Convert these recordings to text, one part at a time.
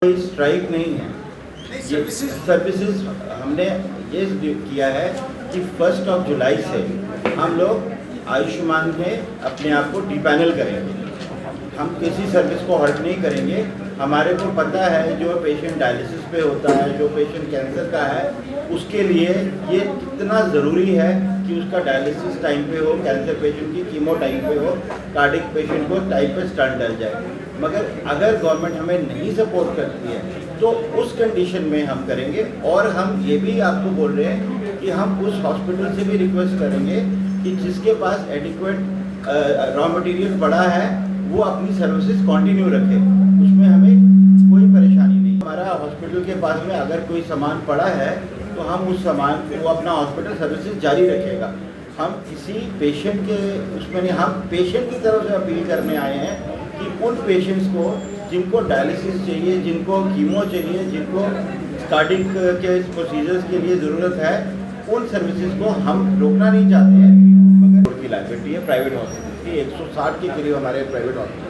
कोई स्ट्राइक नहीं है। ये सर्विसेज हमने ये किया है कि 1 जुलाई से हम लोग आयुष्मान में अपने आप को डीपैनल करेंगे। हम किसी सर्विस को हर्ट नहीं करेंगे। हमारे को पता है जो पेशेंट डायलिसिस पे होता है, जो पेशेंट कैंसर का है, उसके लिए ये कितना ज़रूरी है कि उसका डायलिसिस टाइम पे हो, कैंसर पेशेंट की कीमो टाइम पे हो, कार्डिक पेशेंट को टाइम पे स्टंट डल जाए। मगर अगर गवर्नमेंट हमें नहीं सपोर्ट करती है तो उस कंडीशन में हम करेंगे। और हम ये भी आपको बोल रहे हैं कि हम उस हॉस्पिटल से भी रिक्वेस्ट करेंगे कि जिसके पास एडिक्वेट रॉ मटेरियल पड़ा है वो अपनी सर्विसेज कंटिन्यू रखे, उसमें हमें कोई परेशानी नहीं। हमारा हॉस्पिटल के पास में अगर कोई सामान पड़ा है तो हम उस सामान को अपना हॉस्पिटल सर्विसेज जारी रखेगा। हम किसी पेशेंट के उसमें नहीं, हम पेशेंट की तरफ से अपील करने आए हैं कि उन पेशेंट्स को जिनको डायलिसिस चाहिए, जिनको कीमो चाहिए, जिनको कार्डिक के प्रोसीजर्स के लिए ज़रूरत है, उन सर्विसेज को हम रोकना नहीं चाहते हैं। मगर उनकी लाइबिलिटी है प्राइवेट हॉस्पिटल की 160 के करीब हमारे प्राइवेट हॉस्पिटल।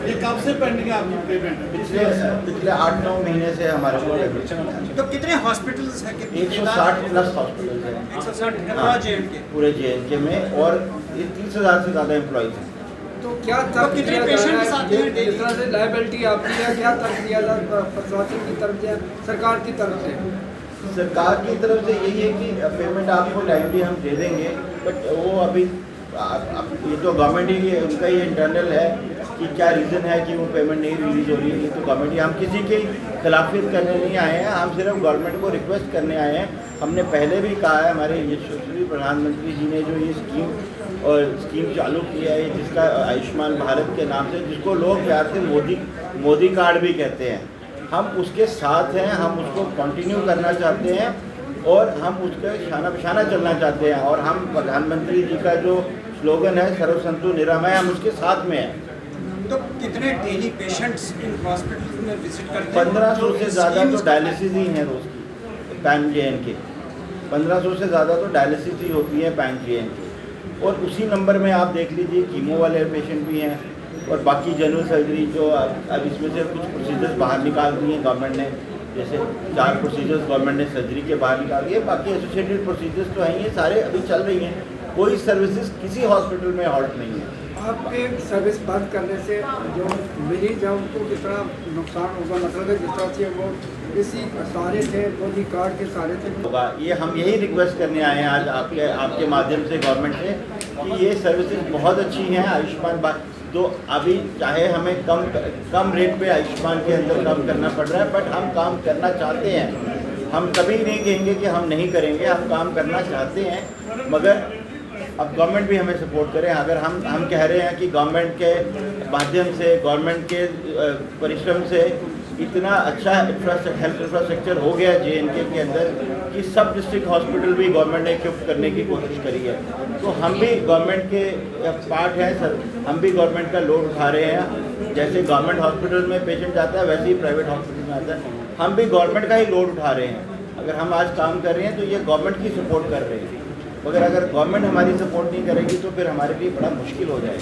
ये कब से पेंडिंग है आपकी पेमेंट? पिछले 8-9 महीने से हमारे को पेमेंट। तो कितने हॉस्पिटल्स हैं? 160 प्लस हॉस्पिटल हैं 160 पूरे JNK में, और 30,000 से ज़्यादा एम्प्लॉइज हैं। तो क्या तर्क कितने दिया जा पेशेंट रहा के साथ है? में जिस तरह से लायबिलिटी आपकी है, क्या तर्क दिया जा रहा है प्रशासन की तरफ से, सरकार की तरफ से? सरकार की तरफ से यही है कि पेमेंट आपको टाइमली हम दे देंगे, बट वो अभी ये तो गवर्नमेंट ही उनका ही इंटरनल है कि क्या रीज़न है कि वो पेमेंट नहीं रिलीज हो रही है। तो गवर्नमेंट, हम किसी की खिलाफियत करने नहीं आए हैं, हम सिर्फ गवर्नमेंट को रिक्वेस्ट करने आए हैं। हमने पहले भी कहा है, हमारे यशस्वी प्रधानमंत्री जी ने जो ये स्कीम चालू की है, जिसका आयुष्मान भारत के नाम से, जिसको लोग प्यार से मोदी कार्ड भी कहते हैं, हम उसके साथ हैं। हम उसको कंटिन्यू करना चाहते हैं और हम उसके शाना बिशाना चलना चाहते हैं। और हम प्रधानमंत्री जी का जो स्लोगन है सर्वसंतु निरामय, हम उसके साथ में हैं। तो कितने डेली पेशेंट्स इन हॉस्पिटल में विजिट करते हैं? 1500 से ज़्यादा तो डायलिसिस ही हैं रोज़ की पैन JNK। 1500 से ज़्यादा तो डायलिसिस ही होती है पैन JNK। और उसी नंबर में आप देख लीजिए कीमो वाले पेशेंट भी हैं, और बाकी जनरल सर्जरी जो अब इसमें से कुछ प्रोसीजर्स बाहर निकाल दिए हैं गवर्नमेंट ने, जैसे 4 प्रोसीजर्स गवर्नमेंट ने सर्जरी के बाहर निकाल दिए। बाकी एसोसिएटेड प्रोसीजर्स तो हैं, ये सारे अभी चल रही हैं। कोई सर्विसेज किसी हॉस्पिटल में हॉल्ट नहीं है। आपके सर्विस बंद करने से जो मरीज है उनको कितना नुकसान होगा? मतलब है जिस तरह से वो किसी सहारे थे, मोदी कार्ड के सहारे थे होगा। ये हम यही रिक्वेस्ट करने आए हैं आज आपके माध्यम से गवर्नमेंट से कि ये सर्विसेज बहुत अच्छी हैं। आयुष्मान भारत तो अभी चाहे हमें कम रेट पे आयुष्मान के अंदर काम करना पड़ रहा है, बट हम काम करना चाहते हैं। हम कभी नहीं कहेंगे कि हम नहीं करेंगे, हम काम करना चाहते हैं। मगर अब गवर्नमेंट भी हमें सपोर्ट करें। अगर हम कह रहे हैं कि गवर्नमेंट के माध्यम से, गवर्नमेंट के परिश्रम से इतना अच्छा हेल्थ इंफ्रास्ट्रक्चर हो गया JNK के अंदर कि सब डिस्ट्रिक्ट हॉस्पिटल भी गवर्नमेंट ने इक्विप करने की कोशिश करी है, तो हम भी गवर्नमेंट के पार्ट हैं सर। हम भी गवर्नमेंट का लोड उठा रहे हैं। जैसे गवर्नमेंट हॉस्पिटल में पेशेंट जाता है, वैसे ही प्राइवेट हॉस्पिटल में आता है। हम भी गवर्नमेंट का ही लोड उठा रहे हैं। अगर हम आज काम कर रहे हैं तो ये गवर्नमेंट की सपोर्ट कर रहे हैं, मगर अगर गवर्नमेंट हमारी सपोर्ट नहीं करेगी तो फिर हमारे लिए बड़ा मुश्किल हो जाएगा।